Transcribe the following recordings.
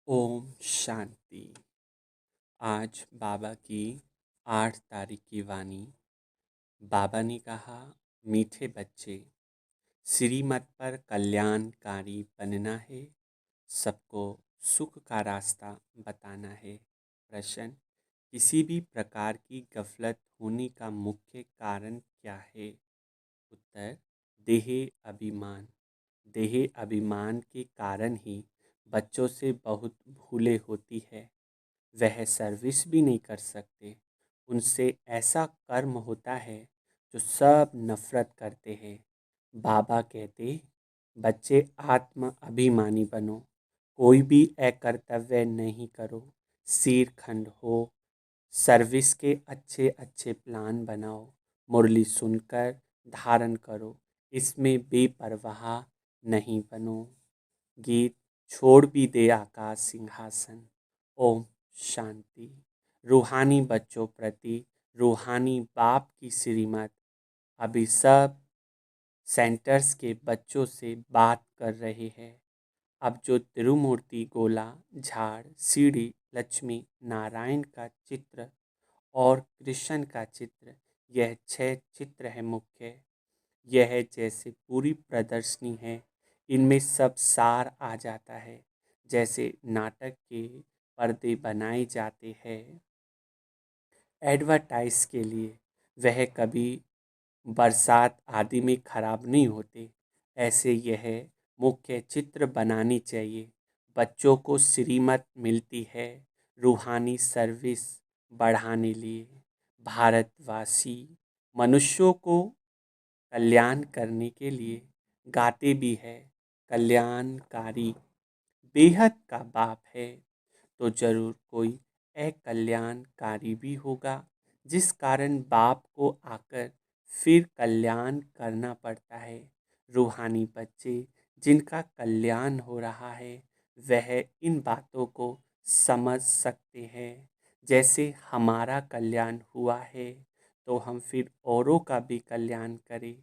ओम शांति। आज बाबा की 8 तारीख की वाणी। बाबा ने कहा, मीठे बच्चे, श्रीमत पर कल्याणकारी बनना है, सबको सुख का रास्ता बताना है। प्रश्न, किसी भी प्रकार की गफलत होने का मुख्य कारण क्या है? उत्तर, देह अभिमान। देह अभिमान के कारण ही बच्चों से बहुत भूलें होती है। वह सर्विस भी नहीं कर सकते। उनसे ऐसा कर्म होता है जो सब नफरत करते हैं। बाबा कहते, बच्चे आत्म अभिमानी बनो, कोई भी अकर्तव्य नहीं करो, सिरखंड हो, सर्विस के अच्छे अच्छे प्लान बनाओ, मुरली सुनकर धारण करो, इसमें बेपरवाह नहीं बनो। गीत, छोड़ भी दे आकाश सिंहासन। ओम शांति। रूहानी बच्चों प्रति रूहानी बाप की श्रीमत। अभी सब सेंटर्स के बच्चों से बात कर रहे हैं। अब जो तिरुमूर्ति, गोला, झाड़, सीढ़ी, लक्ष्मी नारायण का चित्र और कृष्ण का चित्र, यह 6 चित्र है मुख्य। यह जैसे पूरी प्रदर्शनी है, इनमें सब सार आ जाता है। जैसे नाटक के पर्दे बनाए जाते हैं एडवर्टाइज के लिए, वह कभी बरसात आदि में खराब नहीं होते, ऐसे यह मुख्य चित्र बनानी चाहिए। बच्चों को श्रीमत मिलती है रूहानी सर्विस बढ़ाने लिए। भारतवासी मनुष्यों को कल्याण करने के लिए गाते भी है, कल्याणकारी बेहद का बाप है, तो जरूर कोई अकल्याणकारी भी होगा, जिस कारण बाप को आकर फिर कल्याण करना पड़ता है। रूहानी बच्चे जिनका कल्याण हो रहा है, वह इन बातों को समझ सकते हैं। जैसे हमारा कल्याण हुआ है, तो हम फिर औरों का भी कल्याण करें।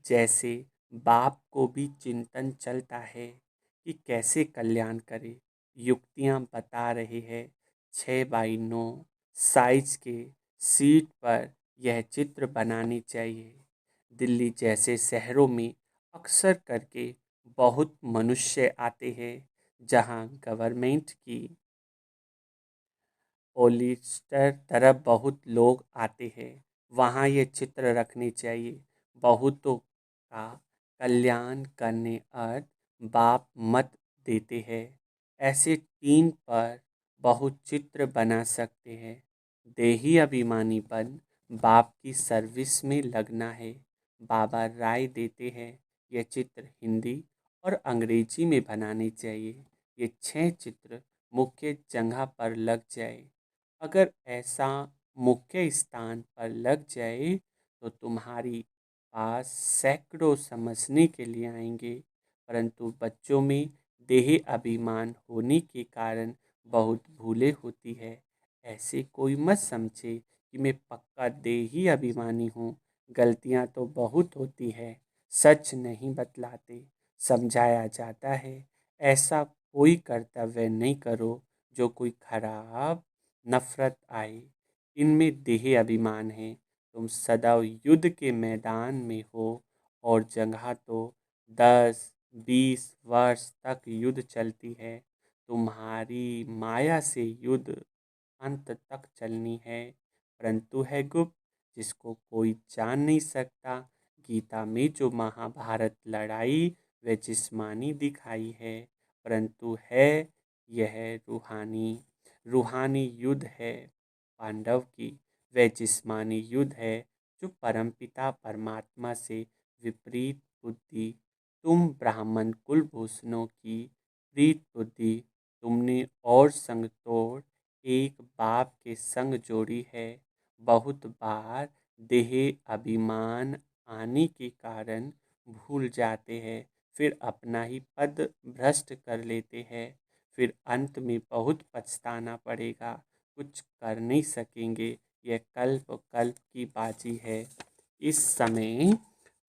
जैसे बाप को भी चिंतन चलता है कि कैसे कल्याण करें, युक्तियाँ बता रहे हैं। 6x9 साइज के सीट पर यह चित्र बनाने चाहिए। दिल्ली जैसे शहरों में अक्सर करके बहुत मनुष्य आते हैं, जहां गवर्नमेंट की पॉलिस्टर तरफ बहुत लोग आते हैं, वहाँ ये चित्र रखने चाहिए। बहुतों का कल्याण करने अर्थ बाप मत देते हैं। ऐसे 3 पर बहुत चित्र बना सकते हैं। देही अभिमानीपन बाप की सर्विस में लगना है। बाबा राय देते हैं, यह चित्र हिंदी और अंग्रेजी में बनाने चाहिए। ये 6 चित्र मुख्य जगह पर लग जाए। अगर ऐसा मुख्य स्थान पर लग जाए, तो तुम्हारी पास सैकड़ों समझने के लिए आएंगे। परंतु बच्चों में देह अभिमान होने के कारण बहुत भूलें होती है। ऐसे कोई मत समझे कि मैं पक्का देही अभिमानी हूँ। गलतियाँ तो बहुत होती है, सच नहीं बतलाते, समझाया जाता है। ऐसा कोई कर्तव्य नहीं करो जो कोई खराब नफरत आए। इनमें देह अभिमान है। तुम सदैव युद्ध के मैदान में हो, और जगह तो 10-20 वर्ष तक युद्ध चलती है। तुम्हारी माया से युद्ध अंत तक चलनी है, परंतु है गुप्त, जिसको कोई जान नहीं सकता। गीता में जो महाभारत लड़ाई वह जिस्मानी दिखाई है, परंतु है यह रूहानी। रूहानी युद्ध है पांडव की, वह जिस्मानी युद्ध है जो परमपिता परमात्मा से विपरीत बुद्धि। तुम ब्राह्मण कुलभूषणों की प्रीत बुद्धि, तुमने और संग तोड़ एक बाप के संग जोड़ी है। बहुत बार देह अभिमान आने के कारण भूल जाते हैं, फिर अपना ही पद भ्रष्ट कर लेते हैं। फिर अंत में बहुत पछताना पड़ेगा, कुछ कर नहीं सकेंगे। यह कल्प कल्प की बाजी है। इस समय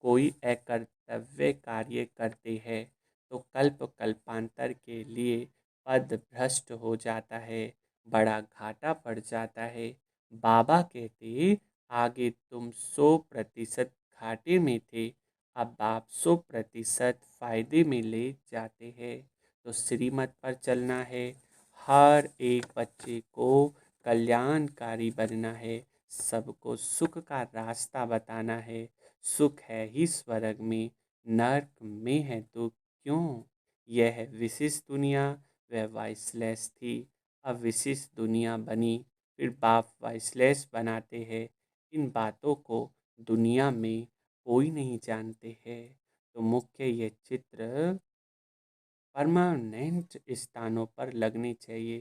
कोई अकर्तव्य कार्य करते हैं, तो कल्प कल्पांतर के लिए पद भ्रष्ट हो जाता है, बड़ा घाटा पड़ जाता है। बाबा कहते, आगे तुम 100% घाटे में थे, अब आप 100% फायदे में ले जाते हैं। तो श्रीमत पर चलना है, हर एक बच्चे को कल्याणकारी बनना है, सबको सुख का रास्ता बताना है। सुख है ही स्वर्ग में, नर्क में है दुख क्यों। यह विशिष्ट दुनिया वह वाइसलेस थी, अब विशिष्ट दुनिया बनी, फिर बाप वाइसलेस बनाते हैं। इन बातों को दुनिया में कोई नहीं जानते हैं। तो मुख्य ये चित्र परमानेंट स्थानों पर लगने चाहिए।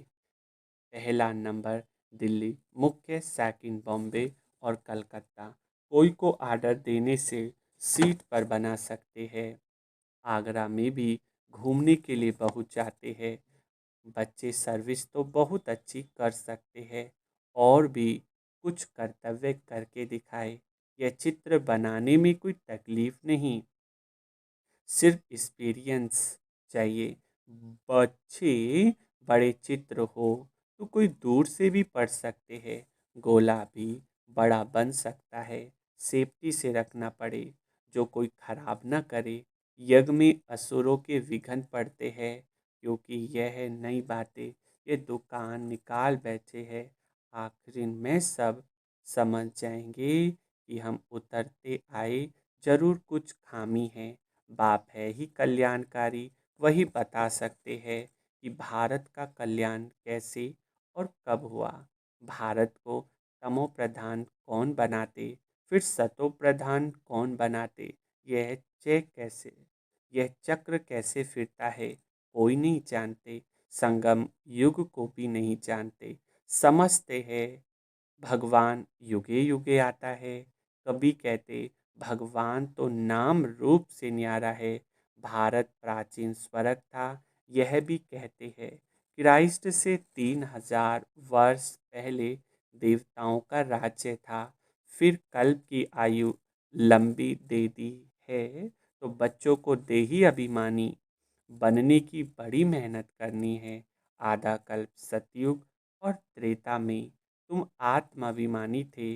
पहला नंबर दिल्ली, मुख्य सेकंड बॉम्बे और कलकत्ता। कोई को आर्डर देने से सीट पर बना सकते हैं। आगरा में भी घूमने के लिए बहुत जाते हैं। बच्चे सर्विस तो बहुत अच्छी कर सकते हैं, और भी कुछ कर्तव्य करके दिखाए। यह चित्र बनाने में कोई तकलीफ नहीं, सिर्फ एक्सपीरियंस चाहिए। बच्चे बड़े चित्र हो तो कोई दूर से भी पढ़ सकते हैं। गोला भी बड़ा बन सकता है, सेफ्टी से रखना पड़े, जो कोई खराब ना करे। यज्ञ में असुरों के विघ्न पड़ते हैं, क्योंकि यह नई बातें ये दुकान निकाल बैठे हैं। आखिर में सब समझ जाएंगे कि हम उतरते आए, जरूर कुछ खामी है। बाप है ही कल्याणकारी, वही बता सकते हैं कि भारत का कल्याण कैसे और कब हुआ। भारत को तमो प्रधान कौन बनाते, फिर सतो प्रधान कौन बनाते, यह चेक कैसे, यह चक्र कैसे फिरता है, कोई नहीं जानते। संगम युग को भी नहीं जानते। समझते हैं भगवान युगे युगे आता है। कभी कहते भगवान तो नाम रूप से न्यारा है। भारत प्राचीन स्वर्ग था, यह भी कहते हैं। क्राइस्ट से 3000 वर्ष पहले देवताओं का राज्य था, फिर कल्प की आयु लंबी दे दी है। तो बच्चों को देही अभिमानी बनने की बड़ी मेहनत करनी है। आधा कल्प सतयुग और त्रेता में तुम आत्माभिमानी थे,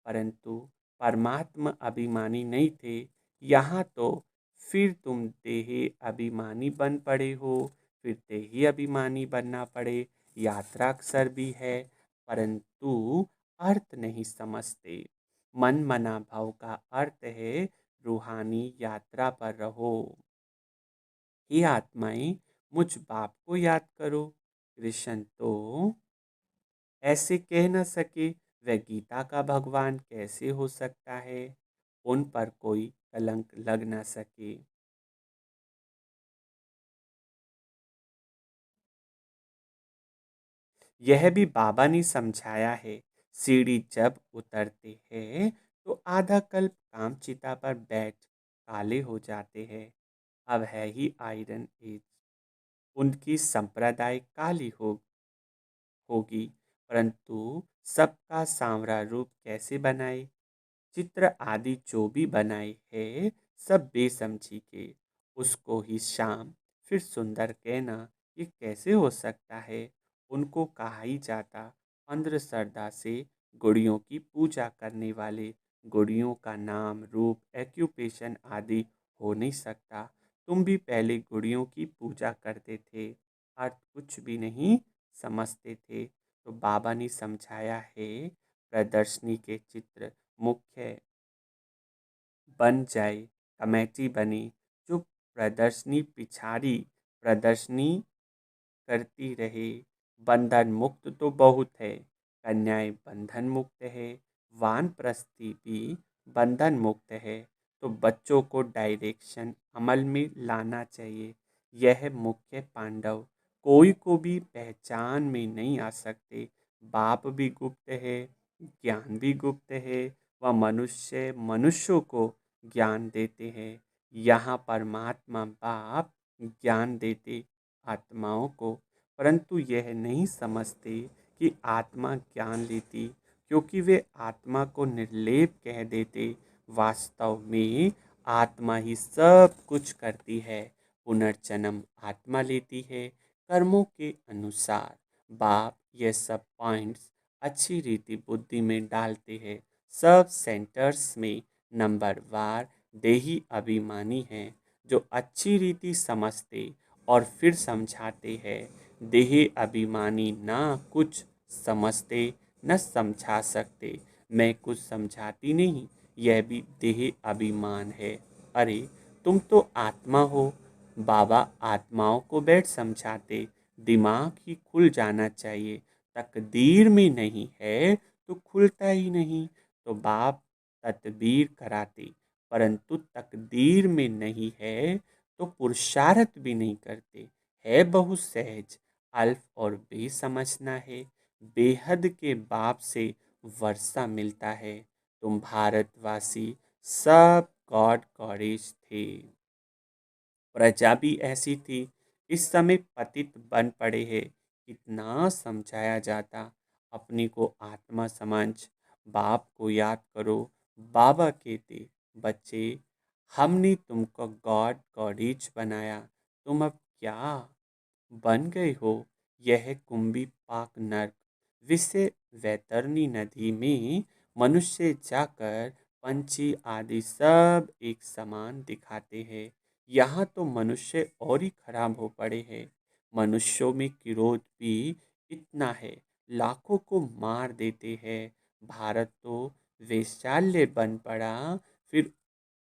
परंतु परमात्मा अभिमानी नहीं थे। यहाँ तो फिर तुम देही अभिमानी बन पड़े हो, फिर देही अभिमानी बनना पड़े। यात्रा अक्सर भी है, परंतु अर्थ नहीं समझते। मन मना भाव का अर्थ है रूहानी यात्रा पर रहो। हे आत्माएं, मुझ बाप को याद करो। कृष्ण तो ऐसे कह न सके, वह गीता का भगवान कैसे हो सकता है। उन पर कोई कलंक लग न सके। यह भी बाबा ने समझाया है। सीढ़ी जब उतरते हैं तो आधा कल्प कामचिता पर बैठ काले हो जाते हैं। अब है ही आयरन एज, उनकी संप्रदाय काली होगी, परंतु सबका सांवरा रूप कैसे बनाए। चित्र आदि जो भी बनाए है, सब बेसमझी के। उसको ही शाम फिर सुंदर कहना, ये कैसे हो सकता है। उनको कहा ही जाता अंधश्रद्धा से गुड़ियों की पूजा करने वाले। गुड़ियों का नाम रूप एक्यूपेशन आदि हो नहीं सकता। तुम भी पहले गुड़ियों की पूजा करते थे, अर्थ कुछ भी नहीं समझते थे। तो बाबा ने समझाया है, प्रदर्शनी के चित्र मुख्य बन जाए, कमेटी बने जो प्रदर्शनी पिछाड़ी प्रदर्शनी करती रहे। बंधन मुक्त तो बहुत है, कन्याएं बंधन मुक्त है, वानप्रस्थी भी बंधन मुक्त है। तो बच्चों को डायरेक्शन अमल में लाना चाहिए। यह मुख्य पांडव कोई को भी पहचान में नहीं आ सकते। बाप भी गुप्त है, ज्ञान भी गुप्त है। वह मनुष्य मनुष्यों को ज्ञान देते हैं। यहाँ परमात्मा बाप ज्ञान देते आत्माओं को, परंतु यह नहीं समझते कि आत्मा ज्ञान लेती, क्योंकि वे आत्मा को निर्लेप कह देते। वास्तव में आत्मा ही सब कुछ करती है। पुनर्जन्म आत्मा लेती है, कर्मों के अनुसार। बाप ये सब पॉइंट्स अच्छी रीति बुद्धि में डालते हैं। सब सेंटर्स में नंबरवार देही अभिमानी हैं जो अच्छी रीति समझते और फिर समझाते हैं। देही अभिमानी ना कुछ समझते न समझा सकते। मैं कुछ समझाती नहीं, यह भी देह अभिमान है। अरे तुम तो आत्मा हो। बाबा आत्माओं को बैठ समझाते, दिमाग ही खुल जाना चाहिए। तकदीर में नहीं है तो खुलता ही नहीं। तो बाप तदबीर कराते, परंतु तकदीर में नहीं है तो पुरुषार्थ भी नहीं करते। है बहुत सहज, अल्फ और बेसमझना है। बेहद के बाप से वर्षा मिलता है। तुम भारतवासी सब गॉड गॉडेज थे। प्रजा भी ऐसी थी। इस समय पतित बन पड़े हैं। कितना समझाया जाता, अपने को आत्मा समझ, बाप को याद करो। बाबा कहते, बच्चे हमने तुमको गॉड गॉडेज बनाया, तुम अब क्या बन गए हो। यह कुंभी पाक नर्क विषय वैतरणी नदी में मनुष्य जाकर पंछी आदि सब एक समान दिखाते हैं। यहाँ तो मनुष्य और ही खराब हो पड़े हैं। मनुष्यों में क्रोध भी इतना है, लाखों को मार देते हैं। भारत तो वैशाल्य बन पड़ा, फिर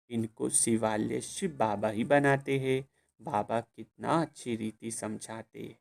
इनको शिवालय शिव बाबा ही बनाते हैं। बाबा कितना अच्छी रीति समझाते,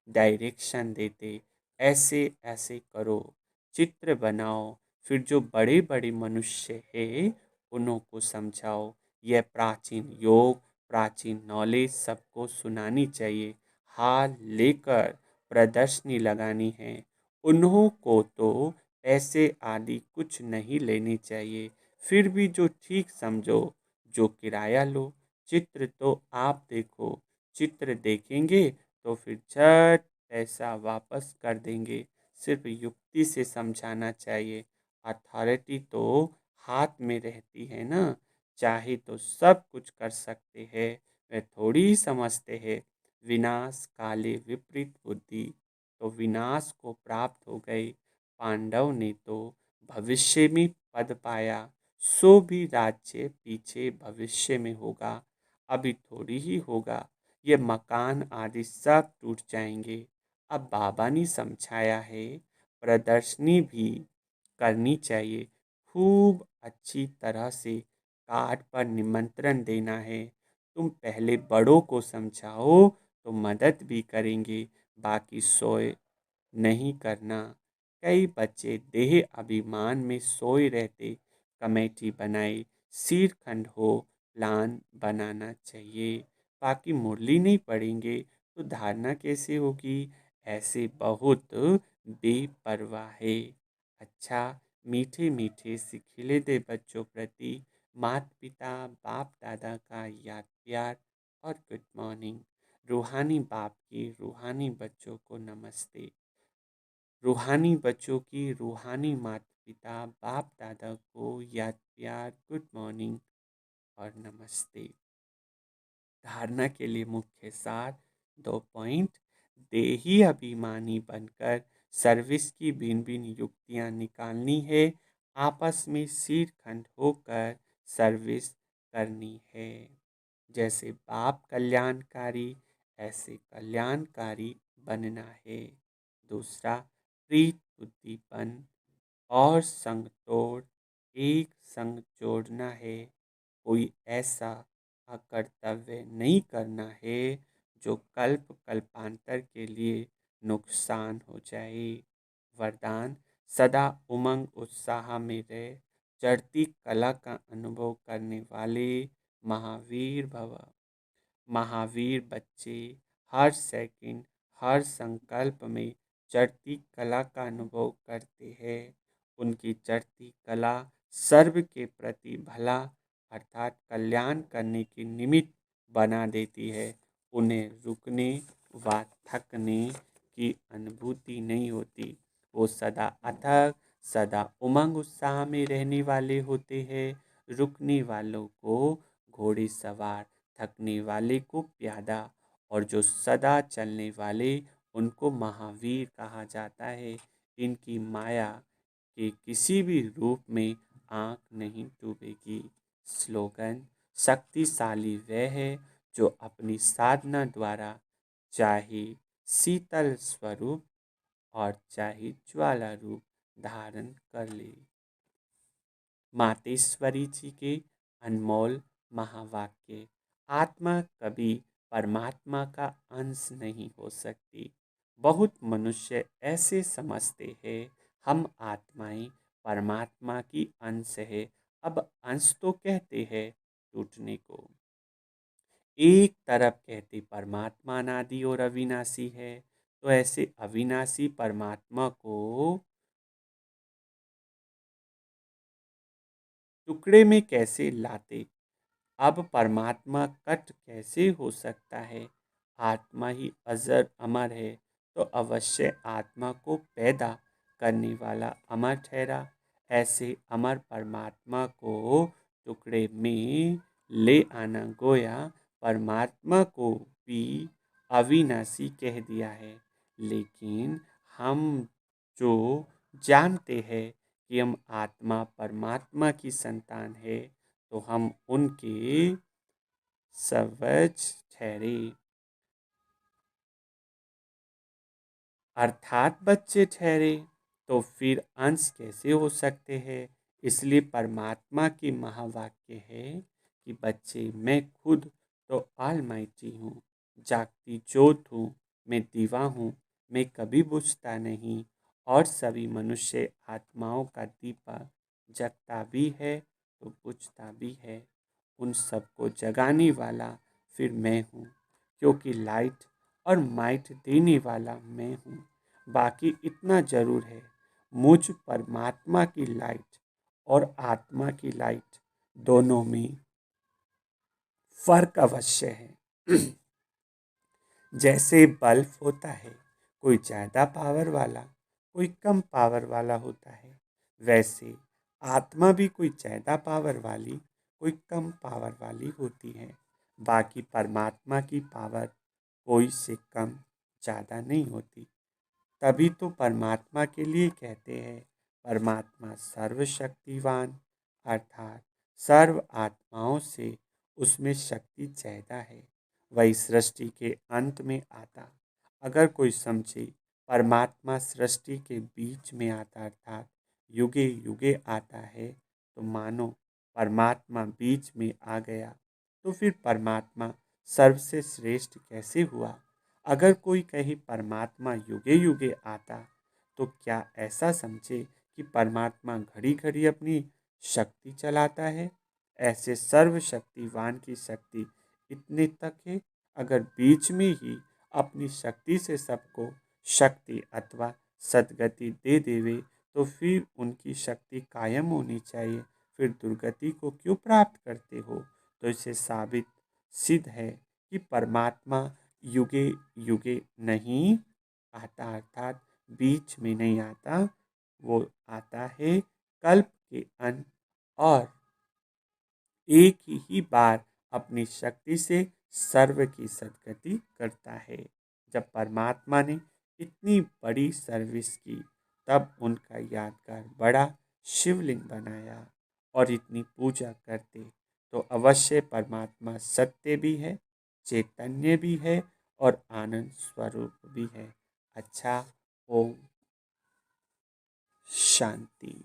डायरेक्शन देते, ऐसे ऐसे करो, चित्र बनाओ, फिर जो बड़े बड़े मनुष्य हैं उन्हों को समझाओ। यह प्राचीन योग, प्राचीन नॉलेज सबको सुनानी चाहिए। हाल लेकर प्रदर्शनी लगानी है। उन्हों को तो पैसे आदि कुछ नहीं लेने चाहिए। फिर भी जो ठीक समझो, जो किराया लो। चित्र तो आप देखो, चित्र देखेंगे तो फिर झट पैसा वापस कर देंगे। सिर्फ युक्ति से समझाना चाहिए। अथॉरिटी तो हाथ में रहती है ना, चाहे तो सब कुछ कर सकते हैं। वे थोड़ी ही समझते हैं। विनाश काले विपरीत बुद्धि, तो विनाश को प्राप्त हो गए। पांडव ने तो भविष्य में पद पाया, सो भी राज्य पीछे भविष्य में होगा, अभी थोड़ी ही होगा। ये मकान आदि सब टूट जाएंगे। अब बाबा ने समझाया है, प्रदर्शनी भी करनी चाहिए। खूब अच्छी तरह से कार्ड पर निमंत्रण देना है। तुम पहले बड़ों को समझाओ तो मदद भी करेंगे, बाकी सोए नहीं करना। कई बच्चे देह अभिमान में सोए रहते। कमेटी बनाई, शीरखंड हो, प्लान बनाना चाहिए। बाकी मुरली नहीं पढ़ेंगे तो धारणा कैसे होगी। ऐसे बहुत बेपरवाह है। अच्छा, मीठे मीठे से खिले दे बच्चों प्रति माता पिता बाप दादा का याद प्यार और गुड मॉर्निंग। रूहानी बाप की रूहानी बच्चों को नमस्ते। रूहानी बच्चों की रूहानी माता पिता बाप दादा को याद प्यार गुड मॉर्निंग और नमस्ते। धारणा के लिए मुख्य सार 2 पॉइंट। देही अभिमानी बनकर सर्विस की भिन्न भिन्न युक्तियाँ निकालनी है। आपस में शीरखंड होकर सर्विस करनी है। जैसे बाप कल्याणकारी, ऐसे कल्याणकारी बनना है। दूसरा, प्रीत बुद्धिपन और संग तोड़, एक संग जोड़ना है। कोई ऐसा अकर्तव्य नहीं करना है जो कल्प कल्पांतर के लिए नुकसान हो जाए। वरदान, सदा उमंग उत्साह में रहे, चढ़ती कला का अनुभव करने वाले महावीर भव। महावीर बच्चे हर सेकंड, हर संकल्प में चढ़ती कला का अनुभव करते हैं। उनकी चढ़ती कला सर्व के प्रति भला अर्थात कल्याण करने की निमित्त बना देती है। उन्हें रुकने व थकने की अनुभूति नहीं होती। वो सदा अथक, सदा उमंग उत्साह में रहने वाले होते हैं। रुकने वालों को घोड़े सवार, थकने वाले को प्यादा और जो सदा चलने वाले उनको महावीर कहा जाता है। इनकी माया के किसी भी रूप में आँख नहीं डूबेगी। स्लोगन: शक्तिशाली वह है जो अपनी साधना द्वारा चाहे शीतल स्वरूप और चाहे ज्वाला रूप धारण कर ले। मातेश्वरी जी के अनमोल महावाक्य: आत्मा कभी परमात्मा का अंश नहीं हो सकती। बहुत मनुष्य ऐसे समझते हैं हम आत्माएं परमात्मा की अंश है। अब अंश तो कहते हैं टूटने को। एक तरफ कहते परमात्मा अनादि और अविनाशी है, तो ऐसे अविनाशी परमात्मा को टुकड़े में कैसे लाते। अब परमात्मा कट कैसे हो सकता है। आत्मा ही अजर अमर है, तो अवश्य आत्मा को पैदा करने वाला अमर ठहरा। ऐसे अमर परमात्मा को टुकड़े में ले आना गोया परमात्मा को भी अविनाशी कह दिया है। लेकिन हम जो जानते हैं कि हम आत्मा परमात्मा की संतान है, तो हम उनके सवज ठहरे, अर्थात बच्चे ठहरे। तो फिर अंश कैसे हो सकते हैं। इसलिए परमात्मा की महावाक्य है कि बच्चे मैं खुद तो ऑलमाइटी हूँ, जागती ज्योत हूँ, मैं दीवा हूँ, मैं कभी बुझता नहीं। और सभी मनुष्य आत्माओं का दीपक जगता भी है तो बुझता भी है। उन सबको जगाने वाला फिर मैं हूँ, क्योंकि लाइट और माइट देने वाला मैं हूँ। बाकी इतना जरूर है, मुझ परमात्मा की लाइट और आत्मा की लाइट दोनों में फर्क अवश्य है। जैसे बल्ब होता है, कोई ज़्यादा पावर वाला, कोई कम पावर वाला होता है, वैसे आत्मा भी कोई ज़्यादा पावर वाली, कोई कम पावर वाली होती है। बाकी परमात्मा की पावर कोई से कम ज़्यादा नहीं होती। तभी तो परमात्मा के लिए कहते हैं परमात्मा सर्वशक्तिवान, अर्थात सर्व आत्माओं से उसमें शक्ति ज़्यादा है। वही सृष्टि के अंत में आता। अगर कोई समझे परमात्मा सृष्टि के बीच में आता, अर्थात युगे युगे आता है, तो मानो परमात्मा बीच में आ गया, तो फिर परमात्मा सर्वसे श्रेष्ठ कैसे हुआ। अगर कोई कहे परमात्मा युगे युगे आता, तो क्या ऐसा समझे कि परमात्मा घड़ी घड़ी अपनी शक्ति चलाता है। ऐसे सर्वशक्तिवान की शक्ति इतने तक है। अगर बीच में ही अपनी शक्ति से सबको शक्ति अथवा सद्गति दे देवे, तो फिर उनकी शक्ति कायम होनी चाहिए। फिर दुर्गति को क्यों प्राप्त करते हो। तो इसे साबित सिद्ध है कि परमात्मा युगे युगे नहीं आता, अर्थात बीच में नहीं आता। वो आता है कल्प के अंत और एक ही बार अपनी शक्ति से सर्व की सद्गति करता है। जब परमात्मा ने इतनी बड़ी सर्विस की, तब उनका यादगार बड़ा शिवलिंग बनाया और इतनी पूजा करते, तो अवश्य परमात्मा सत्य भी है, चैतन्य भी है और आनंद स्वरूप भी है। अच्छा, ओम शांति।